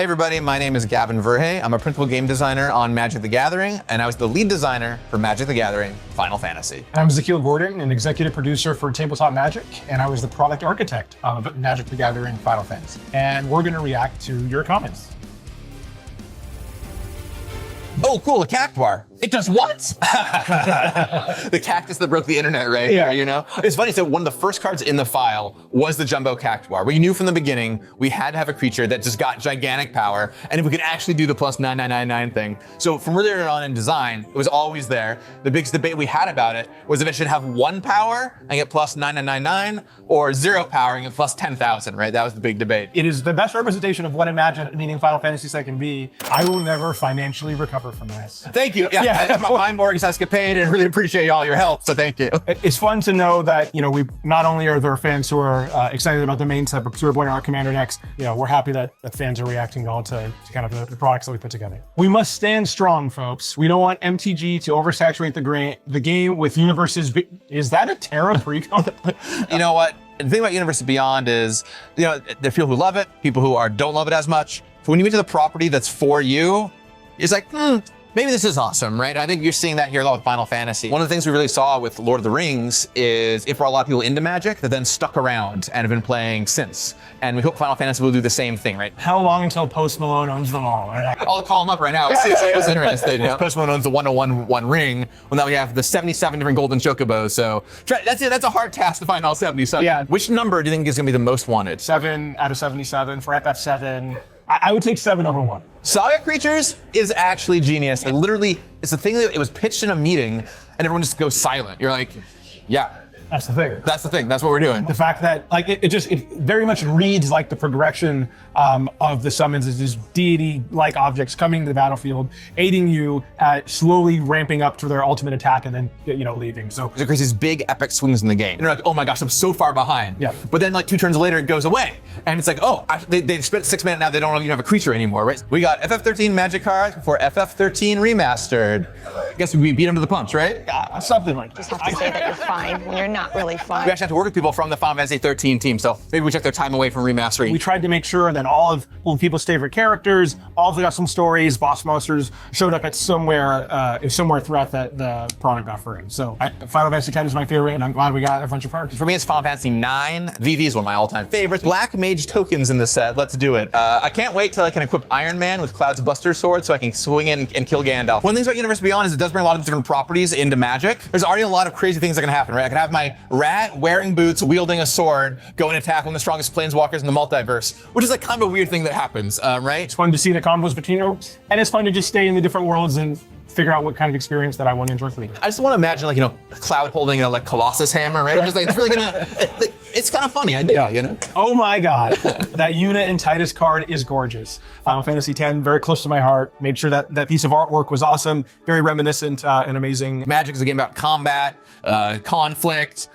everybody, my name is Gavin Verhey. I'm a principal game designer on Magic the Gathering, and I was the lead designer for Magic the Gathering Final Fantasy. I'm Zakil Gordon, an executive producer for Tabletop Magic, and I was the product architect of Magic the Gathering Final Fantasy. And we're going to react to your comments. Oh, cool, a cactuar. It does what? The cactus that broke the internet, right? Yeah. You know? It's funny, so one of the first cards in the file was the Jumbo Cactuar. We knew from the beginning we had to have a creature that just got gigantic power, and if we could actually do the plus 9999 thing. So from earlier on in design, it was always there. The biggest debate we had about it was if it should have 1 power and get plus 9999, or 0 power and get plus 10,000, right? That was the big debate. It is the best representation of what Imagining Final Fantasy VII can be. I will never financially recover from this. Thank you. Yeah. My mortgage has to get paid, and really appreciate all your help, so thank you. It's fun to know that, we not only are there fans who are excited about the main set, but we're playing our Commander decks. We're happy that fans are reacting well to kind of the products that we put together. We must stand strong, folks. We don't want MTG to oversaturate the game with universes. Is that a Terra precon? You know what? The thing about Universes Beyond is, there are people who love it, people who don't love it as much. So when you get to the property that's for you, it's like, maybe this is awesome, right? I think you're seeing that here a lot with Final Fantasy. One of the things we really saw with Lord of the Rings is it brought a lot of people into Magic that then stuck around and have been playing since. And we hope Final Fantasy will do the same thing, right? How long until Post Malone owns them all? I'll call him up right now. See if it's interested. Post Malone owns the 101 ring. Well, now we have the 77 different golden chocobos. So that's it. That's a hard task to find all 77. Yeah. Which number do you think is going to be the most wanted? 7 out of 77 for FF7. I would take 7 over 1. Saga Creatures is actually genius. Literally, it's the thing that it was pitched in a meeting and everyone just goes silent. You're like, yeah. That's the thing. That's the thing. That's what we're doing. The fact that it very much reads like the progression of the summons as these deity-like objects coming to the battlefield, aiding you at slowly ramping up to their ultimate attack and then leaving. So it creates these big epic swings in the game. And you're like, oh my gosh, I'm so far behind. Yeah. But then 2 turns later, it goes away. And it's like, oh, they spent 6 minutes now, they don't even have a creature anymore, right? We got FF13 Magic cards for FF13 Remastered. I guess we beat them to the punch, right? Something like that. Just have to say that you're fine when you're not really fine. We actually have to work with people from the Final Fantasy 13 team, so maybe we took their time away from remastering. We tried to make sure that all of people's favorite characters, all of the custom stories, boss monsters showed up at somewhere throughout the product offering. So Final Fantasy 10 is my favorite, and I'm glad we got a bunch of parts. For me, it's Final Fantasy 9. VV is one of my all-time favorites. Black Mage tokens in the set. Let's do it. I can't wait till I can equip Iron Man with Cloud's Buster Sword so I can swing in and kill Gandalf. One of the things about Universe Beyond is it does bring a lot of different properties into Magic. There's already a lot of crazy things that can happen, right? I can have my rat wearing boots, wielding a sword, go and attack one of the strongest planeswalkers in the multiverse, which is kind of a weird thing that happens, right? It's fun to see the combos between them, and it's fun to just stay in the different worlds and figure out what kind of experience that I want to enjoy for me. I just want to imagine, Cloud holding a Colossus hammer, right? Just it's really gonna, it's kind of funny idea, Oh my God, that Yuna and Titus card is gorgeous. Final Fantasy X, very close to my heart. Made sure that piece of artwork was awesome, very reminiscent and amazing. Magic is a game about combat, conflict.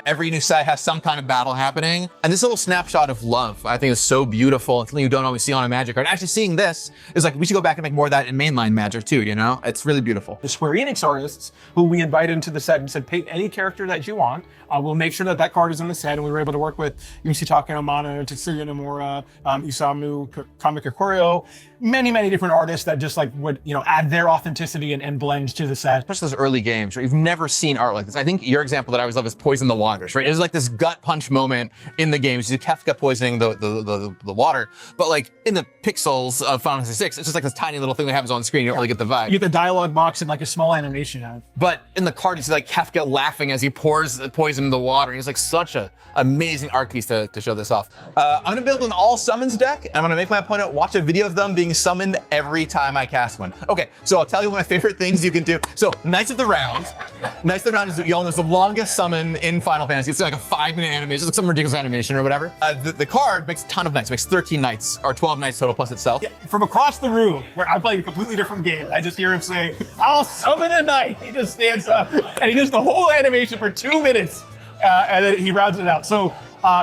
Every new set has some kind of battle happening. And this little snapshot of love, I think is so beautiful. It's something you don't always see on a Magic card. Actually seeing this is we should go back and make more of that in mainline Magic too, It's really beautiful. The Square Enix artists who we invited into the set and said, paint any character that you want. We'll make sure that card is in the set, and we were able to work with Yoshitaka Amano, Tetsuya Nomura, Isamu Kamikakurio, many different artists that just would add their authenticity and blend to the set. Especially those early games, right? You've never seen art like this. I think your example that I always love is Poison the Waters, right? It was this gut punch moment in the game. You see Kefka poisoning the water, but in the pixels of Final Fantasy VI, it's just this tiny little thing that happens on screen. You don't really get the vibe. You get the dialogue box and a small animation. But in the card, you see Kefka laughing as he pours the poison in the water. And it's such an amazing art piece to show this off. I'm gonna build an all summons deck, and I'm gonna make my opponent watch a video of them being summoned every time I cast one. Okay, so I'll tell you one of my favorite things you can do. So Knights of the Round. Knights of the Round is the longest summon in Final Fantasy. It's a 5-minute animation. It's some ridiculous animation or whatever. The card makes a ton of knights. It makes 13 knights, or 12 knights total plus itself. Yeah, from across the room, where I'm playing a completely different game, I just hear him say, "I'll summon a knight." He just stands up, and he does the whole animation for 2 minutes. And then he rounds it out. So,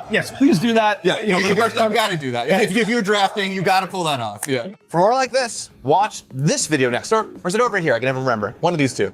yes, please do that. Yeah, I've got to do that. Yeah. If you're drafting, you got to pull that off. Yeah. For more like this, watch this video next. Or is it over here? I can never remember. One of these two.